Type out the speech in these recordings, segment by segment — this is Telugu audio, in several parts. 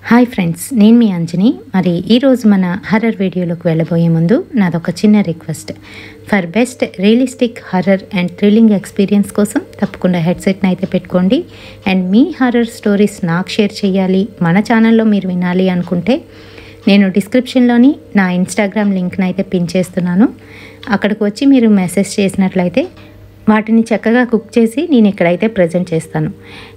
హాయ్ ఫ్రెండ్స్, నేను మీ అంజని. మరి ఈరోజు మన హర్రర్ వీడియోలోకి వెళ్ళబోయే ముందు నాదొక చిన్న request. For best realistic horror and thrilling experience కోసం తప్పకుండా హెడ్సెట్ని అయితే పెట్టుకోండి. అండ్ మీ హర్రర్ స్టోరీస్ నాకు షేర్ చేయాలి, మన ఛానల్లో మీరు వినాలి అనుకుంటే నేను డిస్క్రిప్షన్లోని నా ఇన్స్టాగ్రామ్ లింక్ని అయితే పిన్ చేస్తున్నాను. అక్కడికి వచ్చి మీరు మెసేజ్ చేసినట్లయితే వాటిని చక్కగా కుక్ చేసి నేను ఇక్కడైతే ప్రజెంట్ చేస్తాను.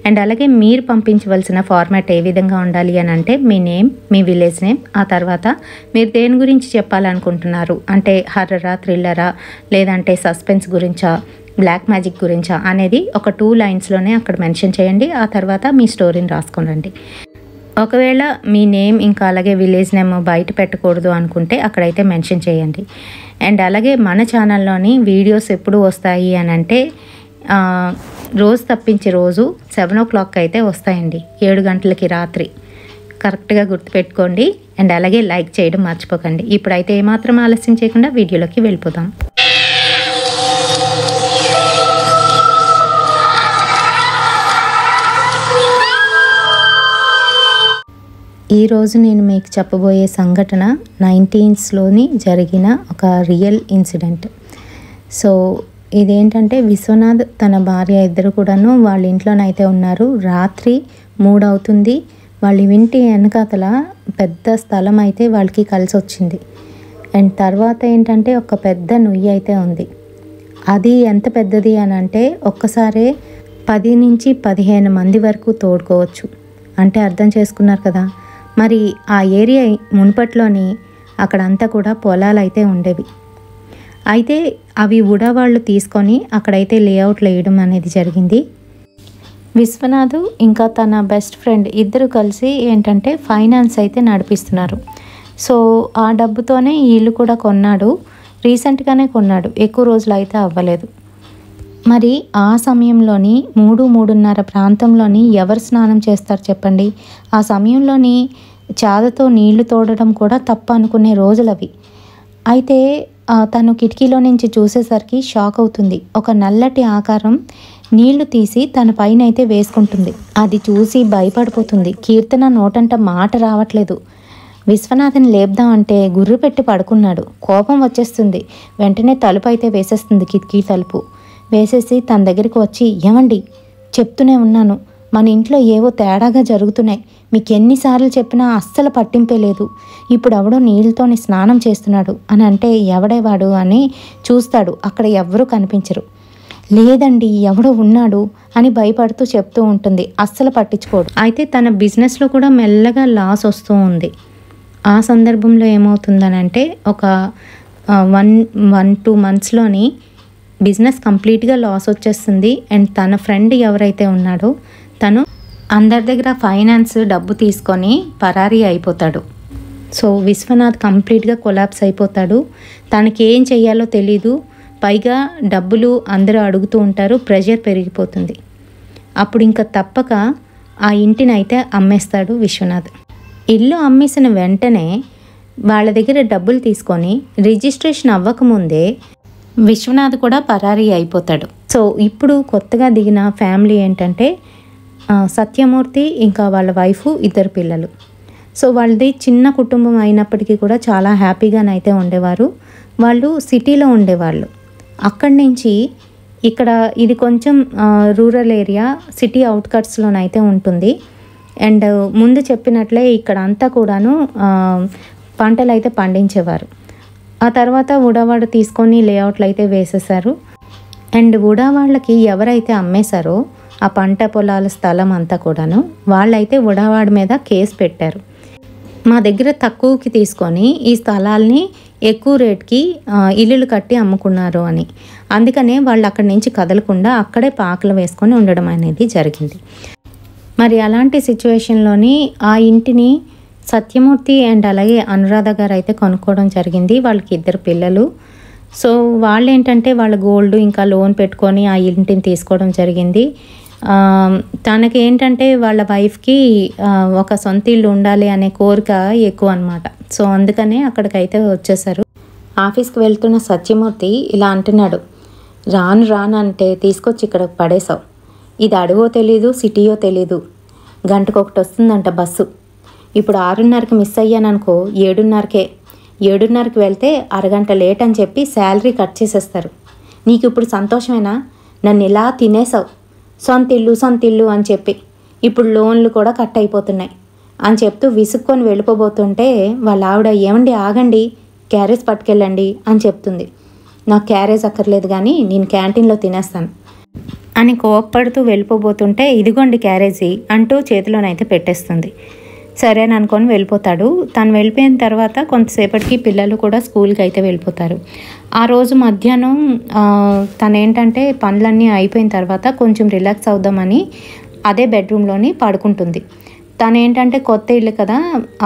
అండ్ అలాగే మీరు పంపించవలసిన ఫార్మాట్ ఏ విధంగా ఉండాలి అని అంటే మీ నేమ్, మీ విలేజ్ నేమ్, ఆ తర్వాత మీరు దేని గురించి చెప్పాలనుకుంటున్నారు అంటే హర్రరా, థ్రిల్లరా, లేదంటే సస్పెన్స్ గురించా, బ్లాక్ మ్యాజిక్ గురించా అనేది ఒక 2 లైన్స్లోనే అక్కడ మెన్షన్ చేయండి. ఆ తర్వాత మీ స్టోరీని రాసుకోండి. ఒకవేళ మీ నేమ్ ఇంకా అలాగే విలేజ్ నేమ్ బయట పెట్టకూడదు అనుకుంటే అక్కడైతే మెన్షన్ చేయండి. అండ్ అలాగే మన ఛానల్లోని వీడియోస్ ఎప్పుడు వస్తాయి అని అంటే రోజు తప్పించి రోజు 7 o'clock అయితే వస్తాయండి, 7 గంటలకి రాత్రి. కరెక్ట్గా గుర్తుపెట్టుకోండి. అండ్ అలాగే లైక్ చేయడం మర్చిపోకండి. ఇప్పుడైతే ఏమాత్రం ఆలస్యం చేయకుండా వీడియోలోకి వెళ్ళిపోదాం. ఈరోజు నేను మీకు చెప్పబోయే సంఘటన 1900లోని జరిగిన ఒక రియల్ ఇన్సిడెంట్. సో ఇదేంటంటే విశ్వనాథ్ తన భార్య ఇద్దరు కూడాను వాళ్ళ ఇంట్లోనైతే ఉన్నారు. రాత్రి 3 అవుతుంది. వాళ్ళ ఇంటి వెనకాతల పెద్ద స్థలం అయితే వాళ్ళకి కలిసి వచ్చింది. అండ్ తర్వాత ఏంటంటే ఒక పెద్ద నుయ్యి అయితే ఉంది. అది ఎంత పెద్దది అని అంటే ఒక్కసారే 10 నుంచి 15 మంది వరకు తోడుకోవచ్చు. అంటే అర్థం చేసుకున్నారు కదా. మరి ఆ ఏరియా మునుపట్లోని అక్కడంతా కూడా పొలాలు అయితే ఉండేవి. అయితే అవి ఉడవాళ్ళు తీసుకొని అక్కడైతే లేఅవుట్లు వేయడం అనేది జరిగింది. విశ్వనాథ్ ఇంకా తన బెస్ట్ ఫ్రెండ్ ఇద్దరు కలిసి ఏంటంటే ఫైనాన్స్ అయితే నడిపిస్తున్నారు. సో ఆ డబ్బుతోనే ఈ ఇల్లు కూడా కొన్నాడు. రీసెంట్గానే కొన్నాడు, ఎక్కువ రోజులు అయితే అవ్వలేదు. మరి ఆ సమయంలోని 3-3:30 ప్రాంతంలోని ఎవరు స్నానం చేస్తారు చెప్పండి? ఆ సమయంలోని చాదతో నీళ్లు తోడడం కూడా తప్పు అనుకునే రోజులవి. అయితే తను కిటికీలో నుంచి చూసేసరికి షాక్ అవుతుంది. ఒక నల్లటి ఆకారం నీళ్లు తీసి తన పైన అయితే వేసుకుంటుంది. అది చూసి భయపడిపోతుంది. కీర్తన నోటంట మాట రావట్లేదు. విశ్వనాథ్ని లేపుదామంటే గుర్రు పెట్టి పడుకున్నాడు. కోపం వచ్చేస్తుంది. వెంటనే తలుపు అయితే వేసేస్తుంది, కిటికీ తలుపు వేసేసి తన దగ్గరికి వచ్చి, ఏమండి చెప్తూనే ఉన్నాను, మన ఇంట్లో ఏవో తేడాగా జరుగుతున్నాయి, మీకు ఎన్నిసార్లు చెప్పినా అస్సలు పట్టింపే లేదు, ఇప్పుడు ఎవడో నీళ్ళతోని స్నానం చేస్తున్నాడు అని అంటే ఎవడేవాడు అని చూస్తాడు. అక్కడ ఎవరూ కనిపించరు. లేదండి ఎవడో ఉన్నాడు అని భయపడుతూ చెప్తూ ఉంటుంది. అస్సలు పట్టించుకోడు. అయితే తన బిజినెస్లో కూడా మెల్లగా లాస్ వస్తూ ఉంది. ఆ సందర్భంలో ఏమవుతుందనంటే ఒక 1-2 monthsలోని బిజినెస్ కంప్లీట్గా లాస్ వచ్చేస్తుంది. అండ్ తన ఫ్రెండ్ ఎవరైతే ఉన్నాడో తను అందరి దగ్గర ఫైనాన్స్ డబ్బు తీసుకొని పరారీ అయిపోతాడు. సో విశ్వనాథ్ కంప్లీట్గా కొలాప్స్ అయిపోతాడు. తనకి ఏం చెయ్యాలో తెలీదు. పైగా డబ్బులు అందరూ అడుగుతూ ఉంటారు. ప్రెషర్ పెరిగిపోతుంది. అప్పుడు ఇంకా తప్పక ఆ ఇంటిని అయితే అమ్మేస్తాడు విశ్వనాథ్. ఇల్లు అమ్మేసిన వెంటనే వాళ్ళ దగ్గర డబ్బులు తీసుకొని రిజిస్ట్రేషన్ అవ్వకముందే విశ్వనాథ్ కూడా పరారీ అయిపోతాడు. సో ఇప్పుడు కొత్తగా దిగిన ఫ్యామిలీ ఏంటంటే సత్యమూర్తి ఇంకా వాళ్ళ వైఫ్, 2 పిల్లలు. సో వాళ్ళది చిన్న కుటుంబం అయినప్పటికీ కూడా చాలా హ్యాపీగానైతే ఉండేవారు. వాళ్ళు సిటీలో ఉండేవాళ్ళు. అక్కడి నుంచి ఇక్కడ ఇది కొంచెం రూరల్ ఏరియా, సిటీ అవుట్కట్స్లోనైతే ఉంటుంది. అండ్ ముందు చెప్పినట్లే ఇక్కడ అంతా కూడాను పంటలు అయితే పండించేవారు. ఆ తర్వాత ఉడవాడు తీసుకొని లేఅవుట్లు అయితే వేసేశారు. అండ్ ఉడవాళ్ళకి ఎవరైతే అమ్మేశారో ఆ పంట పొలాల స్థలం అంతా కూడాను వాళ్ళైతే ఉడవాడి మీద కేసు పెట్టారు. మా దగ్గర తక్కువకి తీసుకొని ఈ స్థలాల్ని ఎక్కువ రేట్కి ఇల్లులు కట్టి అమ్ముకున్నారు అని. అందుకనే వాళ్ళు అక్కడి నుంచి కదలకుండా అక్కడే పాకలు వేసుకొని ఉండడం అనేది జరిగింది. మరి అలాంటి సిచ్యువేషన్లోని ఆ ఇంటిని సత్యమూర్తి అండ్ అలాగే అనురాధ గారు అయితే కొనుక్కోవడం జరిగింది. వాళ్ళకి 2 పిల్లలు. సో వాళ్ళు ఏంటంటే వాళ్ళ గోల్డ్ ఇంకా లోన్ పెట్టుకొని ఆ ఇంటిని తీసుకోవడం జరిగింది. తనకి ఏంటంటే వాళ్ళ వైఫ్కి ఒక సొంత ఇల్లు ఉండాలి అనే కోరిక ఎక్కువ అనమాట. సో అందుకనే అక్కడికైతే వచ్చేసారు. ఆఫీస్కి వెళ్తున్న సత్యమూర్తి ఇలా అంటున్నాడు, రాను అంటే తీసుకొచ్చి ఇక్కడ పడేసావు. ఇది అడవో తెలీదు, సిటీయో తెలీదు. గంటకొకటి వస్తుందంట బస్సు. ఇప్పుడు 6:30కి మిస్ అయ్యాననుకో 7:30కి వెళ్తే అరగంట లేట్ అని చెప్పి శాలరీ కట్ చేసేస్తారు. నీకు ఇప్పుడు సంతోషమేనా? నన్ను ఇలా తినేసావు, సొంత ఇల్లు అని చెప్పి. ఇప్పుడు లోన్లు కూడా కట్ అయిపోతున్నాయి అని చెప్తూ విసుక్కొని వెళ్ళిపోబోతుంటే వాళ్ళ ఆవిడ, ఏమండి ఆగండి, క్యారేజ్ పట్టుకెళ్ళండి అని చెప్తుంది. నాకు క్యారేజ్ అక్కర్లేదు కానీ నేను క్యాంటీన్లో తినేస్తాను అని కోప్పడుతూ వెళ్ళిపోబోతుంటే, ఇదిగోండి క్యారేజీ అంటూ చేతిలోనైతే పెట్టేస్తుంది. సరే అని అనుకొని వెళ్ళిపోతాడు. తను వెళ్ళిపోయిన తర్వాత కొంతసేపటికి పిల్లలు కూడా స్కూల్కి అయితే వెళ్ళిపోతారు. ఆ రోజు మధ్యాహ్నం తను ఏంటంటే పనులన్నీ అయిపోయిన తర్వాత కొంచెం రిలాక్స్ అవుదామని అదే బెడ్రూమ్లోని పడుకుంటుంది. తను ఏంటంటే కొత్త ఇల్లు కదా,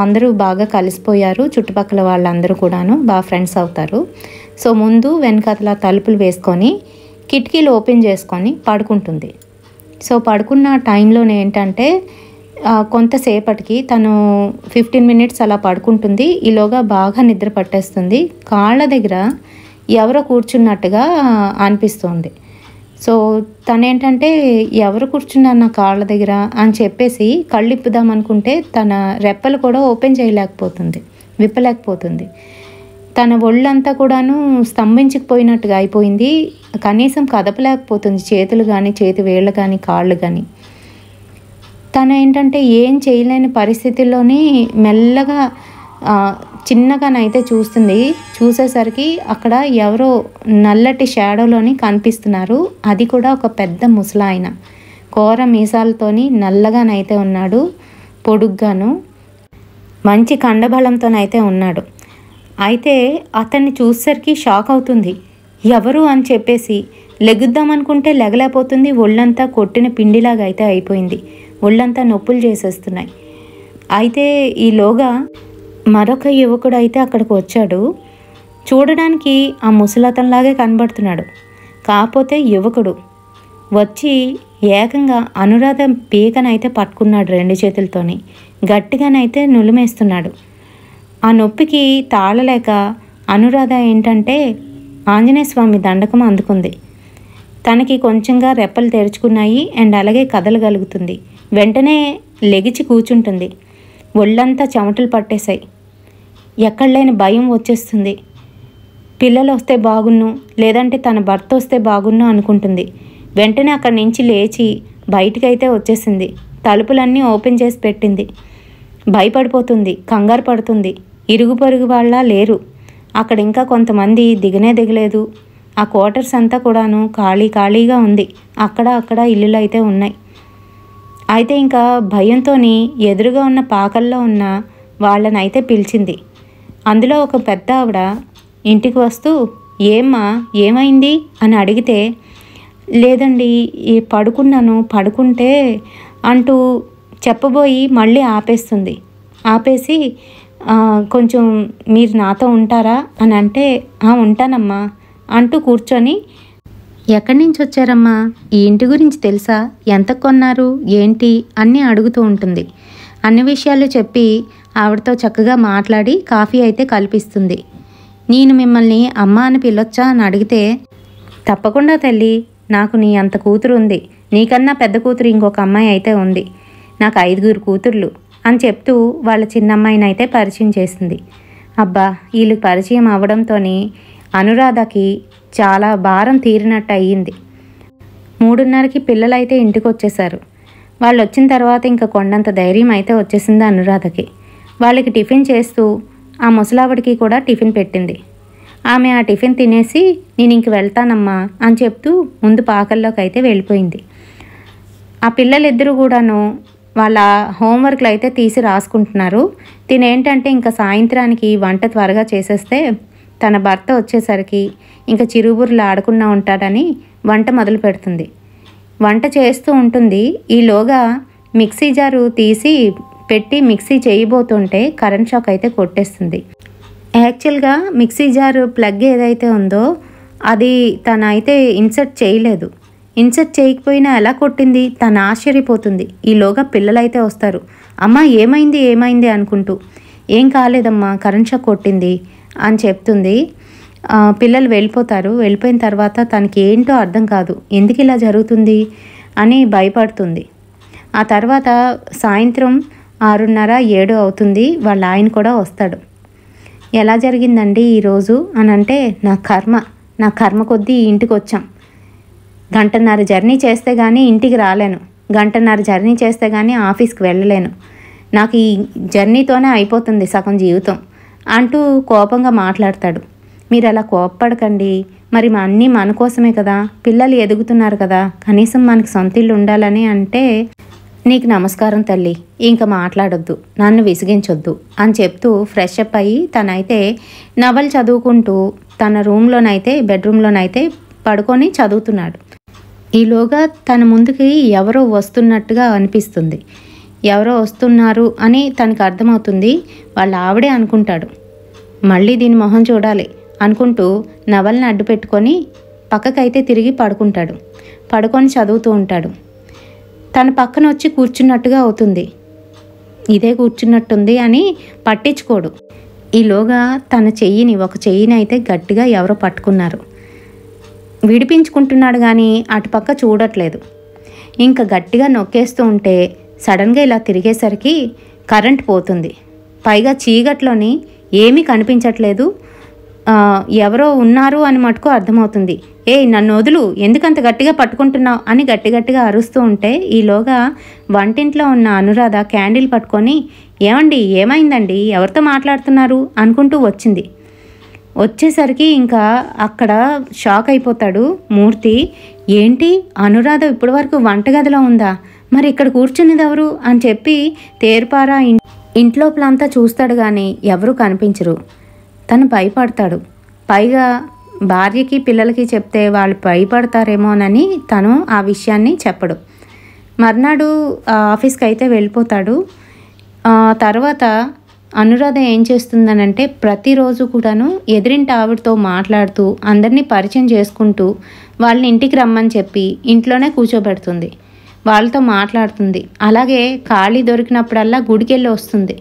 అందరూ బాగా కలిసిపోయారు, చుట్టుపక్కల వాళ్ళందరూ కూడాను బాగా ఫ్రెండ్స్ అవుతారు. సో ముందు వెనకాతల తలుపులు వేసుకొని కిటికీలు ఓపెన్ చేసుకొని పడుకుంటుంది. సో పడుకున్న టైంలోనే ఏంటంటే కొంతసేపటికి తను 15 మినిట్స్ అలా పడుకుంటుంది. ఈలోగా బాగా నిద్ర పట్టేస్తుంది. కాళ్ళ దగ్గర ఎవరో కూర్చున్నట్టుగా అనిపిస్తుంది. సో తనేంటంటే ఎవరు కూర్చున్నారు నా కాళ్ళ దగ్గర అని చెప్పేసి కళ్ళు ఇప్పుదామనుకుంటే తన రెప్పలు కూడా ఓపెన్ చేయలేకపోతుంది, విప్పలేకపోతుంది. తన ఒళ్ళంతా కూడాను స్తంభించుకుపోయినట్టుగా అయిపోయింది. కనీసం కదపలేకపోతుంది, చేతులు కానీ చేతి వేళ్ళు కానీ కాళ్ళు కానీ. తను ఏంటంటే ఏం చేయలేని పరిస్థితుల్లోనే మెల్లగా చిన్నగానైతే చూస్తుంది. చూసేసరికి అక్కడ ఎవరో నల్లటి షాడోలోని కనిపిస్తున్నారు. అది కూడా ఒక పెద్ద ముసలాయన, కోర మీసాలతోని నల్లగానైతే ఉన్నాడు, పొడుగ్గాను, మంచి కండబలంతోనైతే ఉన్నాడు. అయితే అతన్ని చూసేసరికి షాక్ అవుతుంది. ఎవరు అని చెప్పేసి లెగుద్దామనుకుంటే లెగలేకపోతుంది. ఒళ్ళంతా కొట్టిన పిండిలాగా అయితే అయిపోయింది. ఒళ్ళంతా నొప్పులు చేసేస్తున్నాయి. అయితే ఈలోగా మరొక యువకుడు అయితే అక్కడికి వచ్చాడు. చూడడానికి ఆ ముసలతనిలాగే కనబడుతున్నాడు, కాకపోతే యువకుడు. వచ్చి ఏకంగా అనురాధ పీకనైతే పట్టుకున్నాడు 2 చేతులతోని, గట్టిగానైతే నులిమేస్తున్నాడు. ఆ నొప్పికి తాళలేక అనురాధ ఏంటంటే ఆంజనేయ స్వామి దండకం అందుకుంది. తనకి కొంచెంగా రెప్పలు తెరుచుకున్నాయి అండ్ అలాగే కదలగలుగుతుంది. వెంటనే లెగిచి కూర్చుంటుంది. ఒళ్ళంతా చెమటలు పట్టేశాయి. ఎక్కడ లేని భయం వచ్చేస్తుంది. పిల్లలు వస్తే బాగున్ను, లేదంటే తన భర్త వస్తే బాగున్ను అనుకుంటుంది. వెంటనే అక్కడి నుంచి లేచి బయటికైతే వచ్చేసింది. తలుపులన్నీ ఓపెన్ చేసి పెట్టింది. భయపడిపోతుంది, కంగారు పడుతుంది. ఇరుగు పొరుగు వాళ్ళ లేరు అక్కడ. ఇంకా కొంతమంది దిగలేదు. ఆ క్వార్టర్స్ అంతా కూడాను ఖాళీగా ఉంది. అక్కడ ఇల్లులు అయితే ఉన్నాయి. అయితే ఇంకా భయంతో ఎదురుగా ఉన్న పాకల్లో ఉన్న వాళ్ళని అయితే పిలిచింది. అందులో ఒక పెద్ద ఆవిడ ఇంటికి వస్తూ, ఏమైంది అని అడిగితే, లేదండి పడుకుంటే అంటూ చెప్పబోయి మళ్ళీ ఆపేసి కొంచెం మీరు నాతో ఉంటారా అని అంటే, ఉంటానమ్మా అంటూ కూర్చొని, ఎక్కడి నుంచి వచ్చారమ్మా, ఈ ఇంటి గురించి తెలుసా, ఎంత కొన్నారు ఏంటి అన్నీ అడుగుతూ ఉంటుంది. అన్ని విషయాలు చెప్పి ఆవిడతో చక్కగా మాట్లాడి కాఫీ అయితే కల్పిస్తుంది. నేను మిమ్మల్ని అమ్మ అని పిలవచ్చా అని అడిగితే, తప్పకుండా తల్లి, నాకు నీ అంత కూతురు ఉంది, నీకన్నా పెద్ద కూతురు ఇంకొక అమ్మాయి అయితే ఉంది, నాకు 5 కూతుర్లు అని చెప్తూ వాళ్ళ చిన్నమ్మాయిని అయితే పరిచయం చేసింది. అబ్బా, వీళ్ళు పరిచయం అవ్వడంతో అనురాధకి చాలా భారం తీరినట్టు అయ్యింది. 3:30కి పిల్లలైతే ఇంటికి వచ్చేసారు. వాళ్ళు వచ్చిన తర్వాత ఇంకా కొండంత ధైర్యం అయితే వచ్చేసింది అనురాధకి. వాళ్ళకి టిఫిన్ చేస్తూ ఆ ముసలావిడికి కూడా టిఫిన్ పెట్టింది. ఆమె ఆ టిఫిన్ తినేసి, నేను ఇంక వెళ్తానమ్మా అని చెప్తూ ముందు పాకల్లోకి అయితే వెళ్ళిపోయింది. ఆ పిల్లలిద్దరూ కూడాను వాళ్ళ హోంవర్క్లు అయితే తీసి రాసుకుంటున్నారు. తినేంటంటే ఇంకా సాయంత్రానికి వంట త్వరగా చేసేస్తే తన భర్త వచ్చేసరికి ఇంకా చిరుబుర్లు ఆడకుండా ఉంటాడని వంట మొదలు పెడుతుంది. వంట చేస్తూ ఉంటుంది. ఈలోగా మిక్సీ జారు తీసి పెట్టి మిక్సీ చేయబోతుంటే కరెంట్ షాక్ అయితే కొట్టేస్తుంది. యాక్చువల్గా మిక్సీ జారు ప్లగ్ ఏదైతే ఉందో అది తన అయితే ఇన్సర్ట్ చేయలేదు. ఇన్సర్ట్ చేయకపోయినా ఎలా కొట్టింది తను ఆశ్చర్యపోతుంది. ఈలోగా పిల్లలైతే వస్తారు. అమ్మ ఏమైంది అనుకుంటూ, ఏం కాలేదమ్మా, కరెంట్ షాక్ కొట్టింది అని చెప్తుంది. పిల్లలు వెళ్ళిపోతారు. వెళ్ళిపోయిన తర్వాత తనకి ఏంటో అర్థం కాదు, ఎందుకు ఇలా జరుగుతుంది అని భయపడుతుంది. ఆ తర్వాత సాయంత్రం 6:30, 7 అవుతుంది. వాళ్ళ ఆయన కూడా వస్తాడు. ఎలా జరిగిందండి ఈరోజు అని అంటే, నా కర్మ కొద్దీ ఇంటికి వచ్చాం. 1.5 గంట జర్నీ చేస్తే కానీ ఇంటికి రాలేను, 1.5 గంట జర్నీ చేస్తే కానీ ఆఫీస్కి వెళ్ళలేను, నాకు ఈ జర్నీతోనే అయిపోతుంది సగం జీవితం అంటూ కోపంగా మాట్లాడతాడు. మీరు అలా కోప్పడకండి, మరి అన్నీ మన కోసమే కదా, పిల్లలు ఎదుగుతున్నారు కదా, కనీసం మనకి సొంత ఇల్లు ఉండాలని అంటే, నీకు నమస్కారం తల్లి, ఇంకా మాట్లాడొద్దు, నన్ను విసిగించొద్దు అని చెప్తూ ఫ్రెష్ అప్ అయ్యి తనైతే నవలు చదువుకుంటూ తన బెడ్రూమ్లోనైతే పడుకొని చదువుతున్నాడు. ఈలోగా తన ముందుకి ఎవరో వస్తున్నట్టుగా అనిపిస్తుంది. ఎవరో వస్తున్నారు అని తనకు అర్థమవుతుంది. వాళ్ళ ఆవిడే అనుకుంటాడు. మళ్ళీ దీని మొహం చూడాలి అనుకుంటూ నవల్ని అడ్డు పెట్టుకొని పక్కకైతే తిరిగి పడుకొని చదువుతూ ఉంటాడు. తన పక్కన వచ్చి కూర్చున్నట్టుగా అవుతుంది. ఇదే కూర్చున్నట్టుంది అని పట్టించుకోడు. ఈలోగా ఒక చెయ్యిని అయితే గట్టిగా ఎవరో పట్టుకున్నారు. విడిపించుకుంటున్నాడు కానీ అటుపక్క చూడట్లేదు. ఇంకా గట్టిగా నొక్కేస్తూ ఉంటే సడన్గా ఇలా తిరిగేసరికి కరెంట్ పోతుంది. పైగా చీకట్లోని ఏమీ కనిపించట్లేదు. ఎవరో ఉన్నారు అని మటుకు అర్థమవుతుంది. నన్ను వదులు, ఎందుకంత గట్టిగా పట్టుకుంటున్నావు అని గట్టిగా అరుస్తూ ఉంటే ఈలోగా వంటింట్లో ఉన్న అనురాధ క్యాండిల్ పట్టుకొని, ఏమండి ఏమైందండి, ఎవరితో మాట్లాడుతున్నారు అనుకుంటూ వచ్చింది. వచ్చేసరికి ఇంకా అక్కడ షాక్ అయిపోతాడు మూర్తి. ఏంటి, అనురాధ ఇప్పటి వరకు వంటగదిలో ఉందా, మరి ఇక్కడ కూర్చున్నది ఎవరు అని చెప్పి తేరుపారా ఇంట్లోపలంతా చూస్తాడు కానీ ఎవరూ కనిపించరు. తను భయపడతాడు. పైగా భార్యకి పిల్లలకి చెప్తే వాళ్ళు భయపడతారేమోనని తను ఆ విషయాన్ని చెప్పడు. మర్నాడు ఆఫీస్కి అయితే వెళ్ళిపోతాడు. తర్వాత అనురాధ ఏం చేస్తుందనంటే, ప్రతిరోజు కూడాను ఎదురింటి ఆవిడతో మాట్లాడుతూ అందరినీ పరిచయం చేసుకుంటూ వాళ్ళని ఇంటికి రమ్మని చెప్పి ఇంట్లోనే కూర్చోబెడుతుంది. వాళ్ళతో మాట్లాడుతుంది. అలాగే ఖాళీ దొరికినప్పుడల్లా గుడికెళ్ళి వస్తుంది.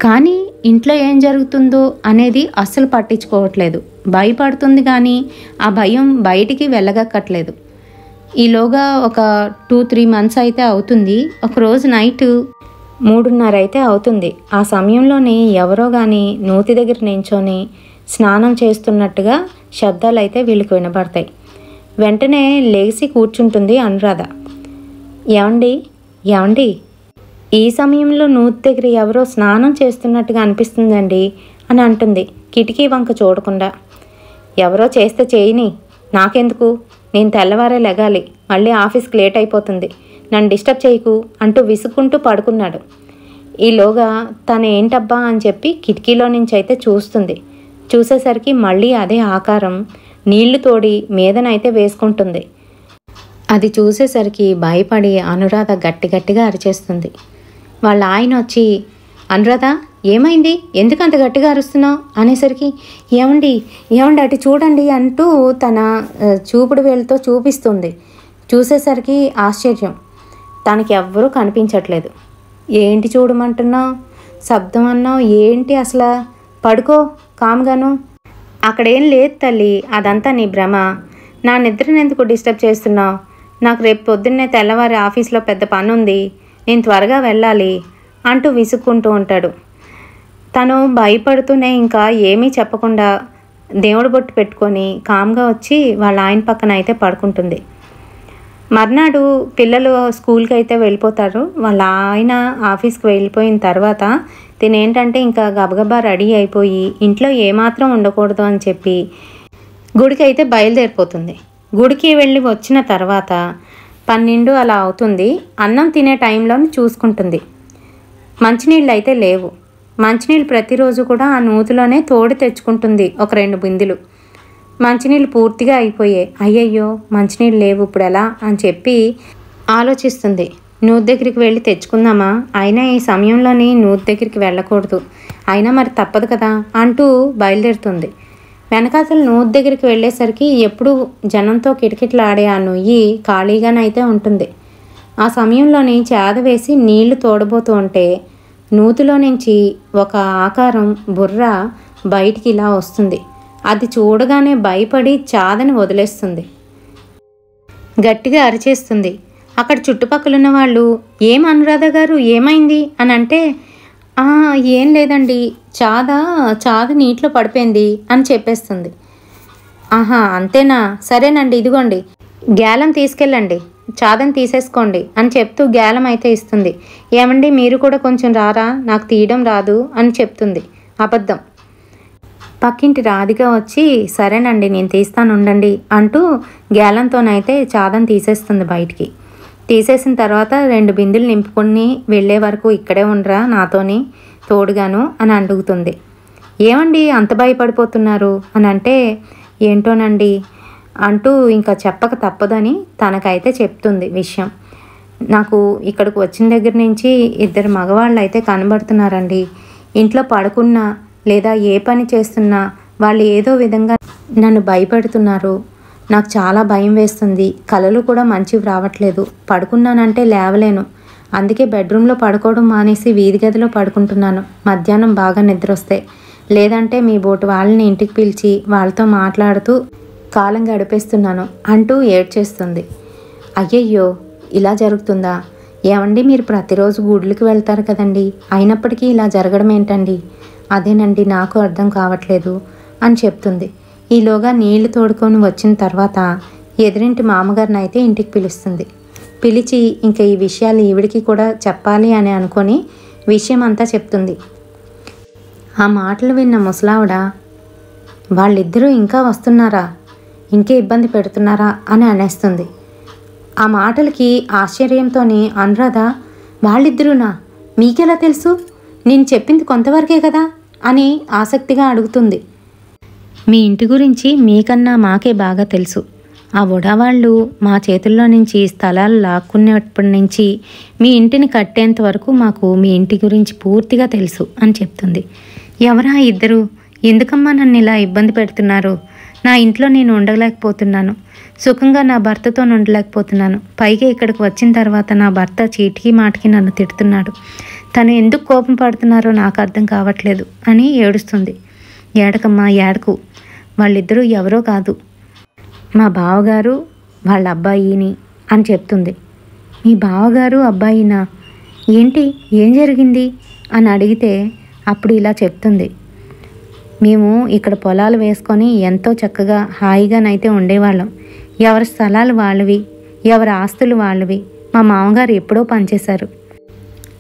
కానీ ఇంట్లో ఏం జరుగుతుందో అనేది అస్సలు పట్టించుకోవట్లేదు. భయపడుతుంది కానీ ఆ భయం బయటికి వెళ్ళగక్కట్లేదు. ఈలోగా ఒక 2-3 మంత్స్ అయితే అవుతుంది. ఒకరోజు నైట్ 3:30 అయితే అవుతుంది. ఆ సమయంలోనే ఎవరో కానీ నూతి దగ్గర నించొని స్నానం చేస్తున్నట్టుగా శబ్దాలు అయితే వీళ్ళకి వినబడతాయి. వెంటనే లేచి కూర్చుంటుంది అనురాధ. ఏమండి ఈ సమయంలో నూతి దగ్గర ఎవరో స్నానం చేస్తున్నట్టుగా అనిపిస్తుందండి అని అంటుంది కిటికీ వంక చూడకుండా. ఎవరో చేస్తే చేయని, నాకెందుకు, నేను తెల్లవారే లెగాలి, మళ్ళీ ఆఫీస్కి లేట్ అయిపోతుంది, నన్ను డిస్టర్బ్ చేయకు అంటూ విసుక్కుంటూ పడుకున్నాడు. ఈలోగా తను ఏంటబ్బా అని చెప్పి కిటికీలో నుంచి అయితే చూస్తుంది. చూసేసరికి మళ్ళీ అదే ఆకారం నీళ్లు తోడి మీదనైతే వేసుకుంటుంది. అది చూసేసరికి భయపడి అనురాధ గట్టిగా అరిచేస్తుంది. వాళ్ళ ఆయన వచ్చి, అనురాధ ఏమైంది, ఎందుకంత గట్టిగా అరుస్తున్నావు అనేసరికి, ఏమండి అటు చూడండి అంటూ తన చూపుడు వేలుతో చూపిస్తుంది. చూసేసరికి ఆశ్చర్యం, తనకి ఎవ్వరూ కనిపించట్లేదు. ఏంటి చూడమంటున్నావు, శబ్దం అన్నావు, ఏంటి అసలు, పడుకో కామ్గాను. అక్కడేం లేదు తల్లి, అదంతా నీ భ్రమ, నా నిద్రను ఎందుకు డిస్టర్బ్ చేస్తున్నావు, నాకు రేపు పొద్దున్నే తెల్లవారి ఆఫీస్లో పెద్ద పని ఉంది, నేను త్వరగా వెళ్ళాలి అంటూ విసుక్కుంటూ ఉంటాడు. తను భయపడుతూనే ఇంకా ఏమీ చెప్పకుండా దేవుడి బొట్టు పెట్టుకొని కామ్గా వచ్చి వాళ్ళ ఆయన పక్కన అయితే పడుకుంటుంది. మర్నాడు పిల్లలు స్కూల్కి అయితే వెళ్ళిపోతారు. వాళ్ళ ఆయన ఆఫీస్కి వెళ్ళిపోయిన తర్వాత తినేంటంటే ఇంకా గబగబా రెడీ అయిపోయి ఇంట్లో ఏమాత్రం ఉండకూడదు అని చెప్పి గుడికి అయితే బయలుదేరిపోతుంది. గుడికి వెళ్ళి వచ్చిన తర్వాత 12 అలా అవుతుంది. అన్నం తినే టైంలోని చూసుకుంటుంది. మంచినీళ్ళు అయితే లేవు. మంచినీళ్ళు ప్రతిరోజు కూడా ఆ నూతిలోనే తోడి తెచ్చుకుంటుంది ఒక 2 బిందెలు. మంచినీళ్ళు పూర్తిగా అయిపోయాయి. అయ్యయ్యో మంచినీళ్ళు లేవు, ఇప్పుడు ఎలా అని చెప్పి ఆలోచిస్తుంది. నూతి దగ్గరికి వెళ్ళి తెచ్చుకుందామా, అయినా ఈ సమయంలోని నూతి దగ్గరికి వెళ్ళకూడదు, అయినా మరి తప్పదు కదా అంటూ బయలుదేరుతుంది. వెనకాతలు నూతి దగ్గరికి వెళ్ళేసరికి ఎప్పుడు జనంతో కిటకిటలాడే ఆ నొయ్యి ఖాళీగానైతే ఉంటుంది. ఆ సమయంలోని చేద వేసి నీళ్లు తోడబోతూ ఉంటే నూతిలో నుంచి ఒక ఆకారం బుర్ర బయటికి ఇలా వస్తుంది. అది చూడగానే భయపడి చాదని వదిలేస్తుంది. గట్టిగా అరిచేస్తుంది, అక్కడ చుట్టుపక్కల ఉన్న వాళ్ళు ఏం అనురాధ గారు ఏమైంది అని అంటే ఏం లేదండి చాద నీటిలో పడిపోయింది అని చెప్పేస్తుంది. ఆహా అంతేనా, సరేనండి ఇదిగోండి గ్యాలం తీసుకెళ్ళండి, చాదని తీసేసుకోండి అని చెప్తూ గ్యాలం అయితే ఇస్తుంది. ఏమండి మీరు కూడా కొంచెం రారా, నాకు తీయడం రాదు అని చెప్తుంది. అబద్ధం. పక్కింటి రాధిక వచ్చి సరేనండి నేను తీస్తాను ఉండండి అంటూ గ్యాలంతోనైతే చాదని తీసేస్తుంది బయటికి. తీసేసిన తర్వాత 2 బిందులు నింపుకొని వెళ్ళే వరకు ఇక్కడే ఉండరా నాతోని తోడుగాను అని అడుగుతుంది. ఏమండి అంత భయపడిపోతున్నారు అని అంటే ఏంటోనండి అంటూ ఇంకా చెప్పక తప్పదని తనకైతే చెప్తుంది విషయం. నాకు ఇక్కడికి వచ్చిన దగ్గర నుంచి 2 మగవాళ్ళు అయితే కనబడుతున్నారండి. ఇంట్లో పడుకున్నా లేదా ఏ పని చేస్తున్నా వాళ్ళు ఏదో విధంగా నన్ను భయపెడుతున్నారు. నాకు చాలా భయం వేస్తుంది. కలలు కూడా మంచివి రావట్లేదు. పడుకున్నానంటే లేవలేను. అందుకే బెడ్రూమ్లో పడుకోవడం మానేసి వీధి గదిలో పడుకుంటున్నాను. మధ్యాహ్నం బాగా నిద్ర వస్తే, లేదంటే మీ బోటు వాళ్ళని ఇంటికి పిలిచి వాళ్ళతో మాట్లాడుతూ కాలం గడిపేస్తున్నాను అంటూ ఏడ్చేస్తుంది. అయ్యయ్యో ఇలా జరుగుతుందా? ఏమండి మీరు ప్రతిరోజు గుడులకు వెళ్తారు కదండి, అయినప్పటికీ ఇలా జరగడం ఏంటండి? అదేనండి నాకు అర్థం కావట్లేదు అని చెప్తుంది. ఈలోగా నీళ్లు తోడుకొని వచ్చిన తర్వాత ఎదురింటి మామగారిని అయితే ఇంటికి పిలుస్తుంది. పిలిచి ఇంకా ఈ విషయాలు ఈవిడికి కూడా చెప్పాలి అని అనుకొని విషయం అంతా చెప్తుంది. ఆ మాటలు విన్న ముసలావిడ వాళ్ళిద్దరూ ఇంకా వస్తున్నారా, ఇంకే ఇబ్బంది పెడుతున్నారా అని అనేస్తుంది. ఆ మాటలకి ఆశ్చర్యంతోని అనురాధ వాళ్ళిద్దరూనా, మీకెలా తెలుసు? నేను చెప్పింది కొంతవరకే కదా అని ఆసక్తిగా అడుగుతుంది. మీ ఇంటి గురించి మీకన్నా మాకే బాగా తెలుసు. ఆ ఉడావాళ్ళు మా చేతుల్లో నుంచి స్థలాలు లాక్కునేప్పటి నుంచి మీ ఇంటిని కట్టేంత వరకు మాకు మీ ఇంటి గురించి పూర్తిగా తెలుసు అని చెప్తుంది. ఎవరా ఇద్దరు? ఎందుకమ్మా నన్ను ఇలా ఇబ్బంది పెడుతున్నారు? నా ఇంట్లో నేను ఉండలేకపోతున్నాను. సుఖంగా నా భర్తతో ఉండలేకపోతున్నాను. పైగా ఇక్కడికి వచ్చిన తర్వాత నా భర్త చీటికి మాటికి నన్ను తిడుతున్నాడు. తను ఎందుకు కోపం పడుతున్నారో నాకు అర్థం కావట్లేదు అని ఏడుస్తుంది. ఏడకమ్మా ఏడకు, వాళ్ళిద్దరూ ఎవరో కాదు, మా బావగారు వాళ్ళ అబ్బాయిని అని చెప్తుంది. మీ బావగారు అబ్బాయినా? ఏంటి, ఏం జరిగింది అని అడిగితే అప్పుడు ఇలా చెప్తుంది. మేము ఇక్కడ పొలాలు వేసుకొని ఎంతో చక్కగా హాయిగానైతే ఉండేవాళ్ళం. ఎవరి స్థలాలు వాళ్ళవి, ఎవరి ఆస్తులు వాళ్ళవి. మా మామగారు ఎప్పుడో పనిచేశారు.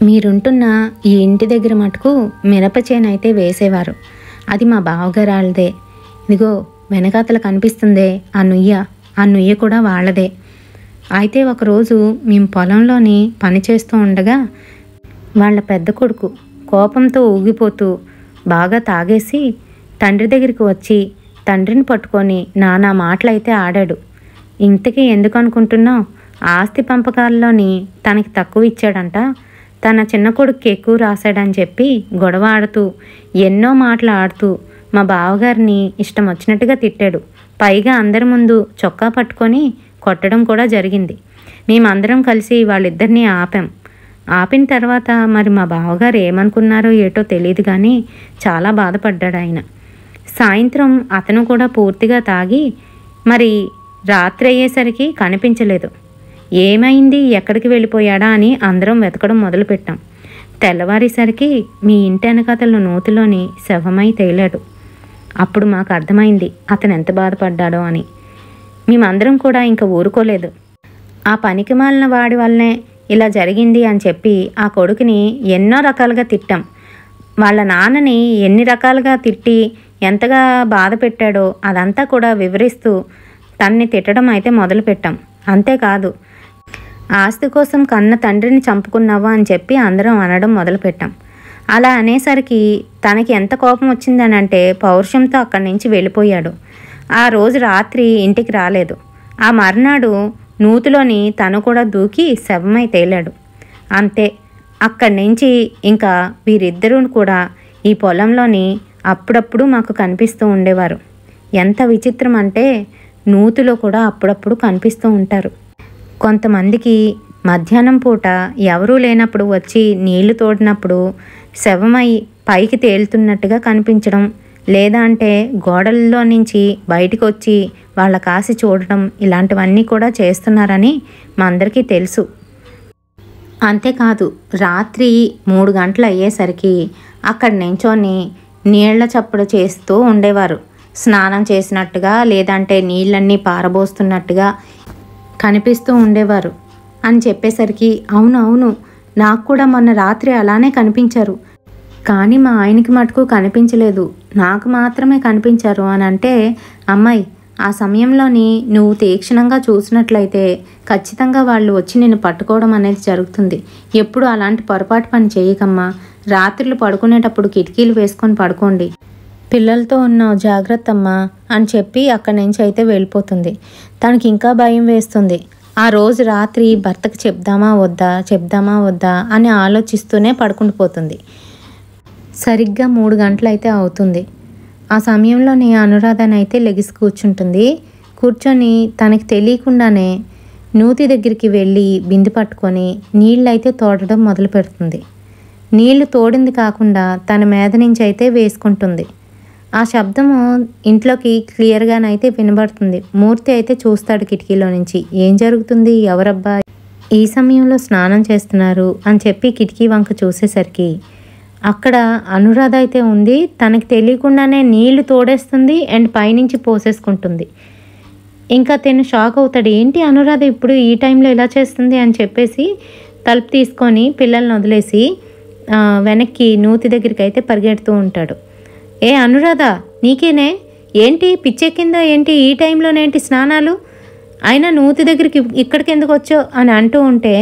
మీరుంటున్న ఈ ఇంటి దగ్గర మటుకు మిరప చేను అయితే వేసేవారు. అది మా బావగారు వాళ్ళదే. ఇదిగో వెనకాతల కనిపిస్తుందే ఆ నుయ్య కూడా వాళ్ళదే. అయితే ఒకరోజు మేము పొలంలోని పని చేస్తూ ఉండగా వాళ్ళ పెద్ద కొడుకు కోపంతో ఊగిపోతూ బాగా తాగేసి తండ్రి దగ్గరికి వచ్చి తండ్రిని పట్టుకొని నానా మాటలైతే ఆడాడు. ఇంతకీ ఎందుకు అనుకుంటున్నావు? ఆస్తి పంపకాల్లోని తనకి తక్కువ ఇచ్చాడంట, తన చిన్న కొడుక్కి ఎక్కువ రాశాడని చెప్పి గొడవ ఆడుతూ ఎన్నో మాటలు ఆడుతూ మా బావగారిని ఇష్టం వచ్చినట్టుగా తిట్టాడు. పైగా అందరి ముందు చొక్కా పట్టుకొని కొట్టడం కూడా జరిగింది. మేమందరం కలిసి వాళ్ళిద్దరినీ ఆపిన తర్వాత మరి మా బావగారు ఏమనుకున్నారో ఏటో తెలియదు కానీ చాలా బాధపడ్డాడు ఆయన. సాయంత్రం అతను కూడా పూర్తిగా తాగి మరి రాత్రి అయ్యేసరికి కనిపించలేదు. ఏమైంది, ఎక్కడికి వెళ్ళిపోయాడా అని అందరం వెతకడం మొదలుపెట్టాం. తెల్లవారేసరికి మీ ఇంటి వెనకాతల నూతిలోని శవమై తేలాడు. అప్పుడు మాకు అర్థమైంది అతను ఎంత బాధపడ్డాడో అని. మేమందరం కూడా ఇంకా ఊరుకోలేదు. ఆ పనికిమాలిన వాడి వల్లనే ఇలా జరిగింది అని చెప్పి ఆ కొడుకుని ఎన్నో రకాలుగా తిట్టాం. వాళ్ళ నాన్నని ఎన్ని రకాలుగా తిట్టి ఎంతగా బాధ పెట్టాడో అదంతా కూడా వివరిస్తూ తన్ని తిట్టడం అయితే మొదలుపెట్టాం. అంతేకాదు, ఆస్తి కోసం కన్న తండ్రిని చంపుకున్నావా అని చెప్పి అందరం అనడం మొదలుపెట్టాం. అలా అనేసరికి తనకి ఎంత కోపం వచ్చిందని అంటే పౌరుషంతో అక్కడి నుంచి వెళ్ళిపోయాడు. ఆ రోజు రాత్రి ఇంటికి రాలేదు. ఆ మర్నాడు నూతిలోని తను కూడా దూకి శవమై తేలాడు. అంతే, అక్కడి నుంచి ఇంకా వీరిద్దరూ కూడా ఈ పొలంలోని అప్పుడప్పుడు మాకు కనిపిస్తూ ఉండేవారు. ఎంత విచిత్రం అంటే నూతిలో కూడా అప్పుడప్పుడు కనిపిస్తూ ఉంటారు. కొంతమందికి మధ్యాహ్నం పూట ఎవరూ లేనప్పుడు వచ్చి నీళ్లు తోడినప్పుడు శవమై పైకి తేలుతున్నట్టుగా కనిపించడం, లేదా అంటే గోడల్లో నుంచి బయటకు వచ్చి వాళ్ళ కాసి చూడటం ఇలాంటివన్నీ కూడా చేస్తున్నారని మా అందరికీ తెలుసు. అంతేకాదు రాత్రి 3 గంటలు అయ్యేసరికి అక్కడ నించొని నీళ్ల చప్పుడు చేస్తూ ఉండేవారు. స్నానం చేసినట్టుగా లేదంటే నీళ్ళన్నీ పారబోస్తున్నట్టుగా కనిపిస్తూ ఉండేవారు అని చెప్పేసరికి అవును అవును నాకు కూడా మొన్న రాత్రి అలానే కనిపించారు, కానీ మా ఆయనకి మటుకు కనిపించలేదు, నాకు మాత్రమే కనిపించారు అని అంటే, అమ్మాయి ఆ సమయంలోని నువ్వు తీక్షణంగా చూసినట్లయితే ఖచ్చితంగా వాళ్ళు వచ్చి నిన్ను పట్టుకోవడం అనేది జరుగుతుంది. ఎప్పుడు అలాంటి పొరపాటు పని చేయకమ్మా. రాత్రులు పడుకునేటప్పుడు కిటికీలు వేసుకొని పడుకోండి, పిల్లలతో ఉన్న జాగ్రత్త అమ్మా అని చెప్పి అక్కడి నుంచి అయితే వెళ్ళిపోతుంది. తనకి ఇంకా భయం వేస్తుంది. ఆ రోజు రాత్రి భర్తకు చెప్దామా వద్దా అని ఆలోచిస్తూనే పడుకుండిపోతుంది. సరిగ్గా 3 గంటలు అయితే అవుతుంది. ఆ సమయంలోనే అనురాధనైతే లెగిసి కూర్చొని తనకి తెలియకుండానే నూతి దగ్గరికి వెళ్ళి బిందె పట్టుకొని నీళ్ళైతే తోడడం మొదలు పెడుతుంది. నీళ్లు తోడింది కాకుండా తన మీద నుంచి అయితే వేసుకుంటుంది. ఆ శబ్దము ఇంట్లోకి క్లియర్గానైతే వినబడుతుంది. మూర్తి అయితే చూస్తాడు కిటికీలో నుంచి. ఏం జరుగుతుంది, ఎవరబ్బా ఈ సమయంలో స్నానం చేస్తున్నారు అని చెప్పి కిటికీ వంక చూసేసరికి అక్కడ అనురాధ అయితే ఉంది. తనకి తెలియకుండానే నీళ్లు తోడేస్తుంది అండ్ పైనుంచి పోసేసుకుంటుంది. ఇంకా తిను షాక్ అవుతాడు. ఏంటి అనురాధ ఇప్పుడు ఈ టైంలో ఇలా చేస్తుంది అని చెప్పేసి తలుపు తీసుకొని పిల్లల్ని వదిలేసి వెనక్కి నూతి దగ్గరికి అయితే పరిగెడుతూ ఉంటాడు. ఏ అనురాధ నీకేనే ఏంటి పిచ్చెక్కిందా ఏంటి, ఈ టైంలోనేంటి స్నానాలు, అయినా నూతి దగ్గరికి ఇక్కడికి ఎందుకు వచ్చో అని అంటూ ఉంటే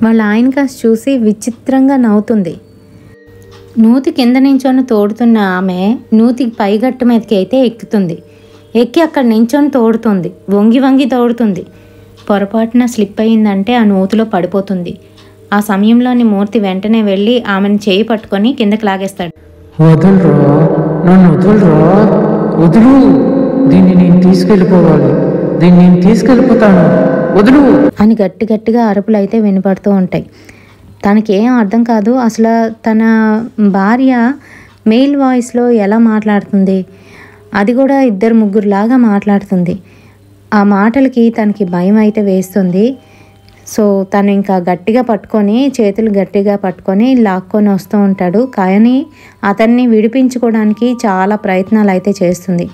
వాళ్ళ ఆయన కాస్త చూసి విచిత్రంగా నవ్వుతుంది. నూతి కింద నించొని తోడుతున్న ఆమె నూతికి పైగట్టు మీదకి అయితే ఎక్కి అక్కడ నించొని తోడుతుంది. వంగి తోడుతుంది. పొరపాటున స్లిప్ అయిందంటే ఆ నూతిలో పడిపోతుంది. ఆ సమయంలోని మూర్తి వెంటనే వెళ్ళి ఆమెను చేయి పట్టుకొని కిందకి లాగేస్తాడు. వదలరా, నన్ను వదులు, దీన్ని నేను తీసుకెళ్ళిపోవాలి, దీన్ని నేను తీసుకెళ్ళిపోతాను, వదులు అని గట్టిగా అరుపులు అయితే వినపడుతూ ఉంటాయి. తనకేం అర్థం కాదు. అసలు తన భార్య మెయిల్ వాయిస్లో ఎలా మాట్లాడుతుంది, అది కూడా 2-3 లాగా మాట్లాడుతుంది. ఆ మాటలకి తనకి భయం అయితే వేస్తుంది. సో తను ఇంకా చేతులు గట్టిగా పట్టుకొని లాక్కొని వస్తూ ఉంటాడు. కానీ అతన్ని విడిపించుకోవడానికి చాలా ప్రయత్నాలు అయితే చేస్తుంది.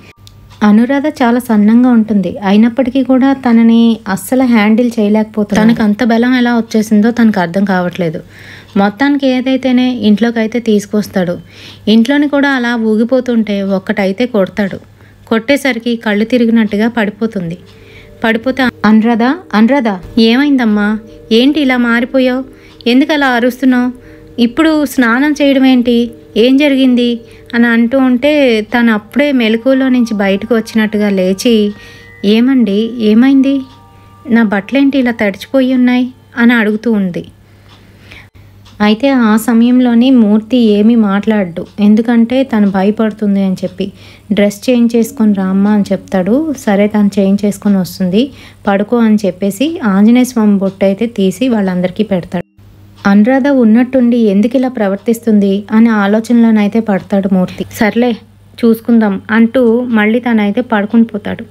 అనురాధ చాలా సన్నంగా ఉంటుంది, అయినప్పటికీ కూడా తనని అస్సలు హ్యాండిల్ చేయలేకపోతుంది. తనకు అంత బలం ఎలా వచ్చేసిందో తనకు అర్థం కావట్లేదు. మొత్తానికి ఏదైతేనే ఇంట్లోకి అయితే తీసుకొస్తాడు. ఇంట్లోని కూడా అలా ఊగిపోతుంటే ఒక్కటైతే కొట్టేసరికి కళ్ళు తిరిగినట్టుగా పడిపోతే అనురాధ ఏమైందమ్మా, ఏంటి ఇలా మారిపోయావు, ఎందుకు అలా అరుస్తున్నావు, ఇప్పుడు స్నానం చేయడం ఏంటి, ఏం జరిగింది అని అంటూ ఉంటే తను అప్పుడే మెలకువలో నుంచి బయటకు వచ్చినట్టుగా లేచి ఏమండి ఏమైంది, నా బట్టలేంటి ఇలా తడిచిపోయి ఉన్నాయి అని అడుగుతూ ఉంది. అయితే ఆ సమయంలోని మూర్తి ఏమీ మాట్లాడడు, ఎందుకంటే తను భయపడుతుంది అని చెప్పి. డ్రెస్ చేంజ్ చేసుకొని రామ్మా అని చెప్తాడు. సరే తను చేంజ్ చేసుకొని వస్తుంది, పడుకో అని చెప్పేసి ఆంజనేయ స్వామి బొట్టు అయితే తీసి వాళ్ళందరికీ పెడతాడు. అనురాధ ఉన్నట్టుండి ఎందుకు ఇలా ప్రవర్తిస్తుంది అనే ఆలోచనలోనైతే పడతాడు మూర్తి. సర్లే చూసుకుందాం అంటూ మళ్ళీ తనైతే పడుకుని పోతాడు.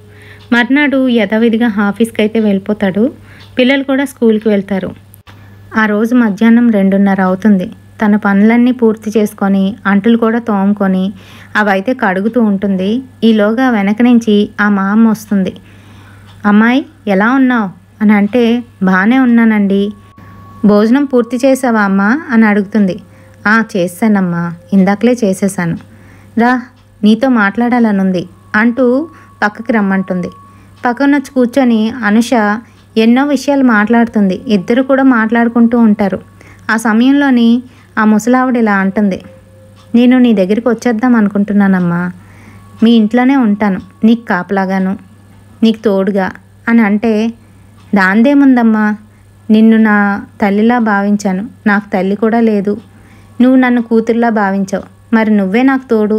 మర్నాడు యథావిధిగా ఆఫీస్కి అయితే వెళ్ళిపోతాడు. పిల్లలు కూడా స్కూల్కి వెళ్తారు. ఆ రోజు మధ్యాహ్నం 2:30 అవుతుంది. తన పనులన్నీ పూర్తి చేసుకొని అంట్లు కూడా తోముకొని అవైతే కడుగుతూ ఉంటుంది. ఈలోగా వెనక నుంచి ఆ మా అమ్మ వస్తుంది. అమ్మాయి ఎలా ఉన్నావు అని అంటే, బాగానే ఉన్నానండి. భోజనం పూర్తి చేసావా అమ్మా అని అడుగుతుంది. చేశానమ్మా, ఇందాకలే చేసేసాను, రా నీతో మాట్లాడాలనుంది అంటూ పక్కకి రమ్మంటుంది. పక్కన వచ్చి కూర్చొని అనుష ఎన్నో విషయాలు మాట్లాడుతుంది. ఇద్దరు కూడా మాట్లాడుకుంటూ ఉంటారు. ఆ సమయంలోని ఆ ముసలావిడ ఇలా అంటుంది, నేను నీ దగ్గరికి వచ్చేద్దాం అనుకుంటున్నానమ్మా, మీ ఇంట్లోనే ఉంటాను, నీకు కాపలాగాను, నీకు తోడుగా అని అంటే, దాందేముందమ్మా, నిన్ను నా తల్లిలా భావించాను, నాకు తల్లి కూడా లేదు, నువ్వు నన్ను కూతురులా భావించావు, మరి నువ్వే నాకు తోడు,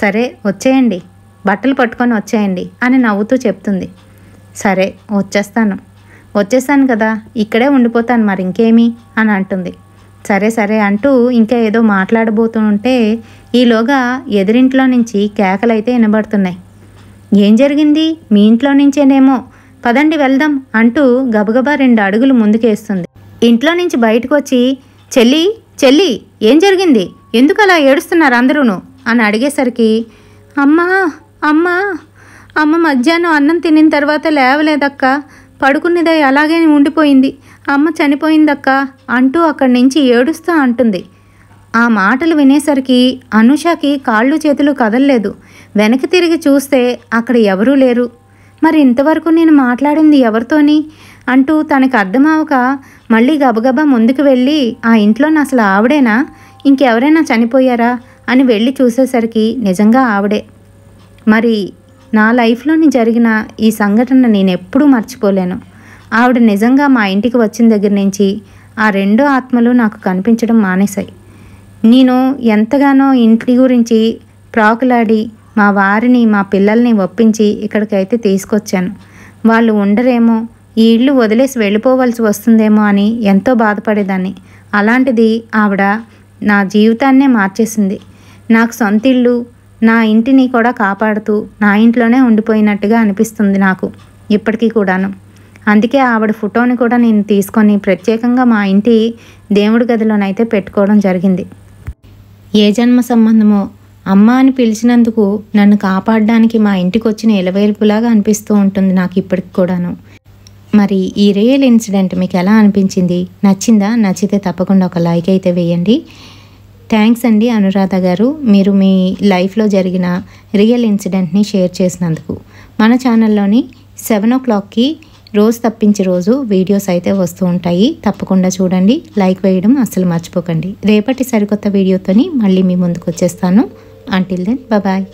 సరే వచ్చేయండి, బట్టలు పట్టుకొని వచ్చేయండి అని నవ్వుతూ చెప్తుంది. సరే వచ్చేసాను కదా, ఇక్కడే ఉండిపోతాను, మరి ఇంకేమి అని అంటుంది. సరే అంటూ ఇంకా ఏదో మాట్లాడబోతుంటే ఈలోగా ఎదురింట్లో నుంచి కేకలైతే వినబడుతున్నాయి. ఏం జరిగింది? మీ ఇంట్లో నుంచేనేమో, పదండి వెళ్దాం అంటూ గబగబా 2 అడుగులు ముందుకేస్తుంది. ఇంట్లో నుంచి బయటకు వచ్చి, చెల్లి చెల్లి ఏం జరిగింది? ఎందుకు అలా ఏడుస్తున్నారు అందరూను అని అడిగేసరికి, అమ్మా అమ్మా అమ్మ మధ్యాహ్నం అన్నం తినిన తర్వాత లేవలేదక్క, పడుకున్నదే అలాగే ఉండిపోయింది, అమ్మ చనిపోయిందక్క అంటూ అక్కడి నుంచి ఏడుస్తూ అంటుంది. ఆ మాటలు వినేసరికి అనూషకి కాళ్ళు చేతులు కదలలేదు. వెనక్కి తిరిగి చూస్తే అక్కడ ఎవరూ లేరు. మరి ఇంతవరకు నేను మాట్లాడింది ఎవరితోని అంటూ తనకు అర్థమవక మళ్ళీ గబగబా ముందుకు వెళ్ళి, ఆ ఇంట్లో అసలు ఆవిడేనా, ఇంకెవరైనా చనిపోయారా అని వెళ్ళి చూసేసరికి నిజంగా ఆవిడే. మరి నా లైఫ్లోని జరిగిన ఈ సంఘటన నేను ఎప్పుడూ మర్చిపోలేను. ఆవిడ నిజంగా మా ఇంటికి వచ్చిన దగ్గర నుంచి ఆ 2 ఆత్మలు నాకు కనిపించడం మానేశాయి. నేను ఎంతగానో ఇంటి గురించి ప్రాకులాడి మా వారిని మా పిల్లల్ని ఒప్పించి ఇక్కడికైతే తీసుకొచ్చాను. వాళ్ళు ఉండరేమో, ఈ ఇల్లు వదిలేసి వెళ్ళిపోవలసి వస్తుందేమో అని ఎంతో బాధపడేదాన్ని. అలాంటిది ఆవిడ నా జీవితాన్నే మార్చేసింది. నాకు సొంత ఇల్లు, నా ఇంటిని కూడా కాపాడుతూ నా ఇంట్లోనే ఉండిపోయినట్టుగా అనిపిస్తుంది నాకు ఇప్పటికీ కూడాను. అందుకే ఆవిడ ఫోటోని కూడా నేను తీసుకొని ప్రత్యేకంగా మా ఇంటి దేవుడి గదిలోనైతే పెట్టుకోవడం జరిగింది. ఏ జన్మ సంబంధమో అమ్మ అని పిలిచినందుకు నన్ను కాపాడడానికి మా ఇంటికి వచ్చిన ఎలవేల్పులాగా అనిపిస్తూ ఉంటుంది నాకు ఇప్పటికి కూడాను. మరి ఈ రియల్ ఇన్సిడెంట్ మీకు ఎలా అనిపించింది? నచ్చిందా? నచ్చితే తప్పకుండా ఒక లైక్ అయితే వేయండి. థ్యాంక్స్ అండి అనురాధ గారు, మీరు మీ లైఫ్లో జరిగిన రియల్ ఇన్సిడెంట్ని షేర్ చేసినందుకు. మన ఛానల్లోని 7 o'clockకి రోజు తప్పించి రోజు వీడియోస్ అయితే వస్తూ ఉంటాయి. తప్పకుండా చూడండి, లైక్ వేయడం అస్సలు మర్చిపోకండి. రేపటి సరికొత్త వీడియోతోని మళ్ళీ మీ ముందుకు వచ్చేస్తాను. Until then bye.